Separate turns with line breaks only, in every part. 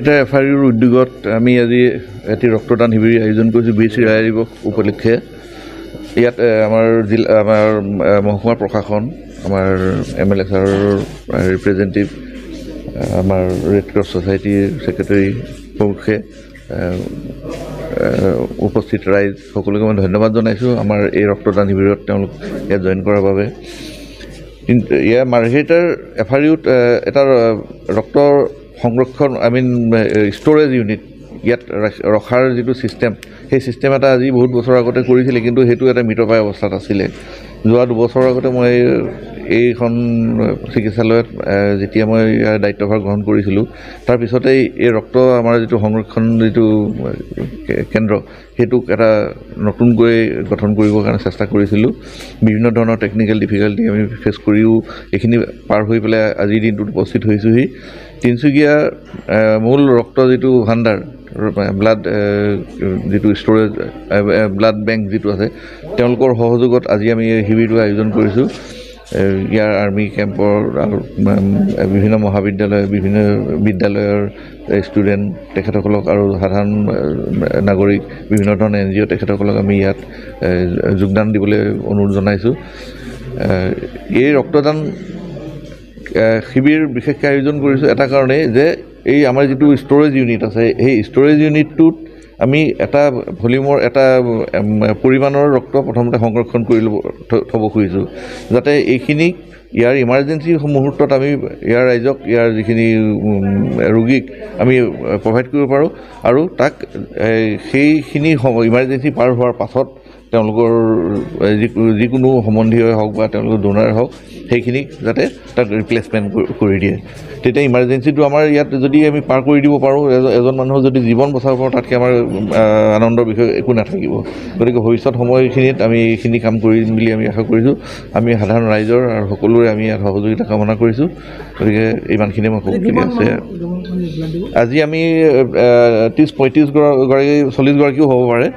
এটা এফআইউৰ উদ্যোগত আমি আজি এটি ৰক্তদান শিবিৰ আয়োজন কৰিছোঁ বীৰ চিৰায় দিৱস উপলক্ষে। ইয়াত আমাৰ মহকুমা প্ৰশাসন, আমাৰ MLA ছাৰৰ ৰিপ্ৰেজেণ্টেটিভ, আমাৰ ৰেড ক্ৰছ ছ'চাইটিৰ ছেক্ৰেটাৰী প্ৰমুখে উপস্থিত ৰাইজ সকলোকে মই ধন্যবাদ জনাইছোঁ আমাৰ এই ৰক্তদান শিবিৰত তেওঁলোক ইয়াত জইন কৰাৰ বাবে। কিন্তু ইয়াৰ মাৰ্ঘেৰিটাৰ এফআইউত এটা ৰক্তৰ সংৰক্ষণ ষ্ট'ৰেজ ইউনিট ইয়াত ৰখাৰ যিটো ছিষ্টেম, সেই ছিষ্টেম এটা আজি বহুত বছৰ আগতে কৰিছিলে, কিন্তু সেইটো এটা মৃতপ্ৰায় অৱস্থাত আছিলে। যোৱা 2 বছৰৰ আগতে মই এইখন চিকিৎসালয়ত যেতিয়া মই ইয়াৰ দায়িত্বভাৰ গ্ৰহণ কৰিছিলোঁ, তাৰপিছতেই এই ৰক্ত আমাৰ যিটো সংৰক্ষণ যিটো কেন্দ্ৰ, সেইটোক এটা নতুনকৈ গঠন কৰিবৰ কাৰণে চেষ্টা কৰিছিলোঁ। বিভিন্ন ধৰণৰ টেকনিকেল ডিফিকাল্টি আমি ফেচ কৰিও এইখিনি পাৰ হৈ পেলাই আজিৰ দিনটোত উপস্থিত হৈছোঁহি। তিনিচুকীয়া মূল ৰক্ত যিটো ভাণ্ডাৰ, ব্লাড যিটো ষ্ট'ৰেজ ব্লাড বেংক যিটো আছে, তেওঁলোকৰ সহযোগত আজি আমি এই শিবিৰটো আয়োজন কৰিছোঁ। ইয়াৰ আৰ্মি কেম্পৰ আৰু বিভিন্ন মহাবিদ্যালয়, বিভিন্ন বিদ্যালয়ৰ ষ্টুডেণ্ট তেখেতসকলক আৰু সাধাৰণ নাগৰিক, বিভিন্ন ধৰণৰ NGO তেখেতসকলক আমি ইয়াত যোগদান দিবলৈ অনুৰোধ জনাইছোঁ। এই ৰক্তদান শিবিৰ বিশেষকৈ আয়োজন কৰিছোঁ এটা কাৰণেই যে এই আমাৰ যিটো ষ্ট'ৰেজ ইউনিট আছে, সেই ষ্ট'ৰেজ ইউনিটটোত আমি এটা ভলিউমৰ এটা পৰিমাণৰ ৰক্ত প্ৰথমতে সংৰক্ষণ কৰি থ'ব খুজিছোঁ, যাতে এইখিনিক ইয়াৰ ইমাৰ্জেঞ্চি মুহূৰ্তত আমি ইয়াৰ ৰাইজক, ইয়াৰ যিখিনি ৰোগীক আমি প্ৰভাইড কৰিব পাৰোঁ, আৰু তাক সেইখিনি ইমাৰ্জেঞ্চি পাৰ হোৱাৰ পাছত তেওঁলোকৰ যিকোনো সম্বন্ধীয় হওক বা তেওঁলোকৰ ডোনাৰে হওক, সেইখিনিক যাতে তাক ৰিপ্লেচমেণ্ট কৰি দিয়ে। তেতিয়া ইমাৰ্জেঞ্চিটো আমাৰ ইয়াত যদি আমি পাৰ কৰি দিব পাৰোঁ, এজন মানুহৰ যদি জীৱন বচাব পাৰোঁ, তাতকৈ আমাৰ আনন্দৰ বিষয় একো নাথাকিব। গতিকে ভৱিষ্যত সময়খিনিত আমি এইখিনি কাম কৰিম বুলি আমি আশা কৰিছোঁ। আমি সাধাৰণ ৰাইজৰ আৰু সকলোৰে আমি ইয়াত সহযোগিতা কামনা কৰিছোঁ। গতিকে ইমানখিনিয়ে মই ক'বলগীয়া আছে। আজি আমি 30-35 গৰাকী 40 গৰাকীও হ'ব পাৰে।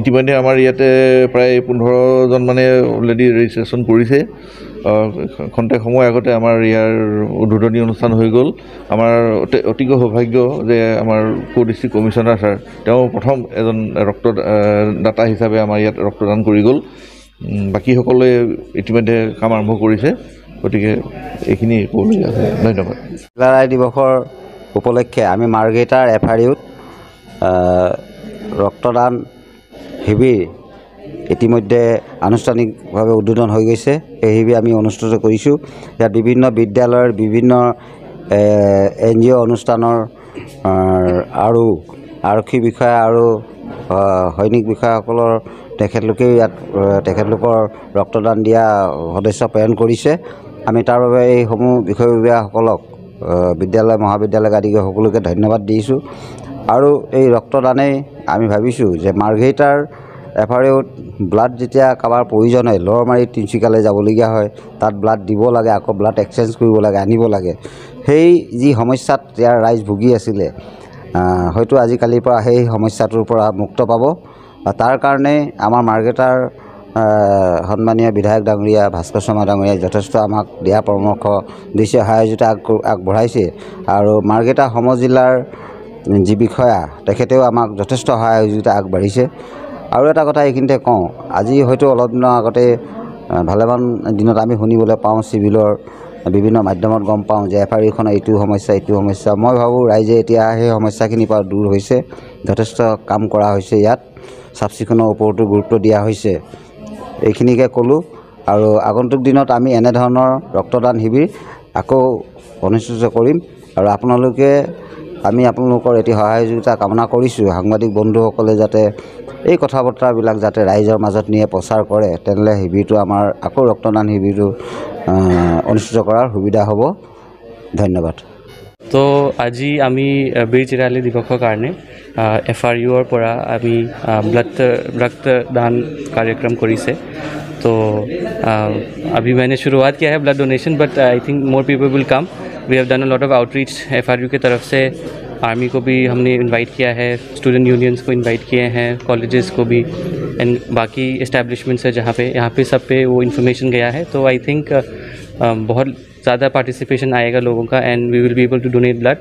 ইতিমধ্যে আমাৰ ইয়াতে প্ৰায় 15জন মানে অলৰেডি ৰেজিষ্ট্ৰেশ্যন কৰিছে। খন্তেক সময় আগতে আমাৰ ইয়াৰ উদ্বোধনী অনুষ্ঠান হৈ গ'ল। আমাৰ অতিকৈ সৌভাগ্য যে আমাৰ ডিষ্ট্ৰিক্ট কমিশ্যনাৰ ছাৰ, তেওঁ প্ৰথম এজন ৰক্তদাতা হিচাপে আমাৰ ইয়াত ৰক্তদান কৰি গ'ল। বাকীসকলে ইতিমধ্যে কাম আৰম্ভ কৰিছে। গতিকে এইখিনি ক'বলগীয়া আছে। ধন্যবাদ।
চিৰায় দিৱসৰ উপলক্ষে আমি মাৰ্ঘেৰিটাৰ এফআইউত ৰক্তদান শিবিৰ ইতিমধ্যে আনুষ্ঠানিকভাৱে উদ্বোধন হৈ গৈছে। এই শিবিৰ আমি অনুষ্ঠিত কৰিছোঁ। ইয়াত বিভিন্ন বিদ্যালয়ৰ, বিভিন্ন NGO অনুষ্ঠানৰ আৰু আৰক্ষী বিষয়া আৰু সৈনিক বিষয়াসকলৰ তেখেতলোকেও ইয়াত তেখেতলোকৰ ৰক্তদান দিয়া সদস্য প্ৰেৰণ কৰিছে। আমি তাৰ বাবে এইসমূহ বিষয়ববীয়াসকলক, বিদ্যালয় মহাবিদ্যালয় আদি সকলোকে ধন্যবাদ দিছোঁ। আৰু এই ৰক্তদানেই আমি ভাবিছোঁ যে মাৰ্ঘেৰিটাৰ এফআইউত ব্লাড যেতিয়া কাৰোবাৰ প্ৰয়োজন হয়, লৰ মাৰি তিনিচুকীয়ালৈ যাবলগীয়া হয়, তাত ব্লাড দিব লাগে, আকৌ ব্লাড এক্সচেঞ্জ কৰিব লাগে, আনিব লাগে। সেই যি সমস্যাত ইয়াৰ ৰাইজ ভুগি আছিলে, হয়তো আজিকালিৰ পৰা সেই সমস্যাটোৰ পৰা মুক্ত পাব। তাৰ কাৰণে আমাৰ মাৰ্ঘেৰিটাৰ সন্মানীয় বিধায়ক ডাঙৰীয়া ভাস্কৰ শৰ্মা ডাঙৰীয়াই যথেষ্ট আমাক দিয়া পৰামৰ্শ দিছে, সহায়যোগিতা আগবঢ়াইছে। আৰু মাৰ্ঘেৰিটা সমজিলাৰ যি বিষয়া, তেখেতেও আমাক যথেষ্ট সহায়যোগিতা আগবাঢ়িছে। আৰু এটা কথা এইখিনিতে কওঁ, আজি হয়তো অলপ দিনৰ আগতে ভালেমান দিনত আমি শুনিবলৈ পাওঁ, চিভিলৰ বিভিন্ন মাধ্যমত গম পাওঁ যে এফআইউখনৰ এইটো সমস্যা। মই ভাবোঁ ৰাইজে এতিয়া সেই সমস্যাখিনিৰ পৰা দূৰ হৈছে, যথেষ্ট কাম কৰা হৈছে, ইয়াত চাফ চিকুণৰ ওপৰতো গুৰুত্ব দিয়া হৈছে। এইখিনিকে ক'লোঁ। আৰু আগন্তুক দিনত আমি এনেধৰণৰ ৰক্তদান শিবিৰ আকৌ অনুষ্ঠিত কৰিম। আৰু আপোনালোকৰ এটি সহায়যোগিতা কামনা কৰিছোঁ। সাংবাদিক বন্ধুসকলে যাতে এই কথা বতৰাবিলাক যাতে ৰাইজৰ মাজত নিয়ে প্ৰচাৰ কৰে, তেনেহ'লে শিবিৰটো আমাৰ আকৌ ৰক্তদান শিবিৰটো অনুষ্ঠিত কৰাৰ সুবিধা হ'ব। ধন্যবাদ।
তো আজি আমি বীৰ চিৰায় দিৱসৰ কাৰণে এফআইউৰ পৰা আমি रक्तदान कार्यक्रम কৰিছে। तो अभी मैंने शुरुआत किया है blood donation, but I think more people will come. We have done a lot of outreach FRU की तरफ से। आर्मी को भी हमने इनवाइट किया है, स्टूडेंट यूनियंस को इनवाइट किए हैं, कॉलेजेस को भी, एंड बाकी इस्टेब्लिशमेंट्स है यहाँ पे सब पे वो इन्फॉर्मेशन गया है। तो आई थिंक बहुत ज़्यादा पार्टिसिपेशन आएगा लोगों का and we will be able to donate blood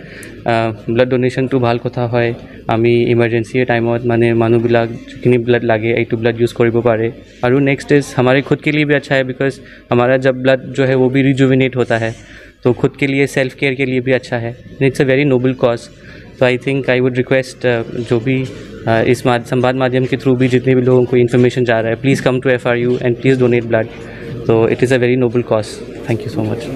blood donation तो ভাল কথা হয় আমি इमारजेंसी टाइमत माने मानुबिलाक जिखिनि ब्लड लागे एटू ब्लड यूज़ करिब पारे और नेक्स्ट इज़ हमारे खुद के लिए भी अच्छा है बिकॉज हमारा जब ब्लड जो है वो भी रिजुविनेट होता है तो खुद के लिए सेल्फ केयर के लिए भी अच्छा है it's a very noble cause तो I think I would request जो भी इस संवाद माध्यम के थ्रू भी जितने भी लोगों को इन्फॉर्मेशन जा रहा है please come to FRU and please donate blood तो it is a very noble cause thank you so much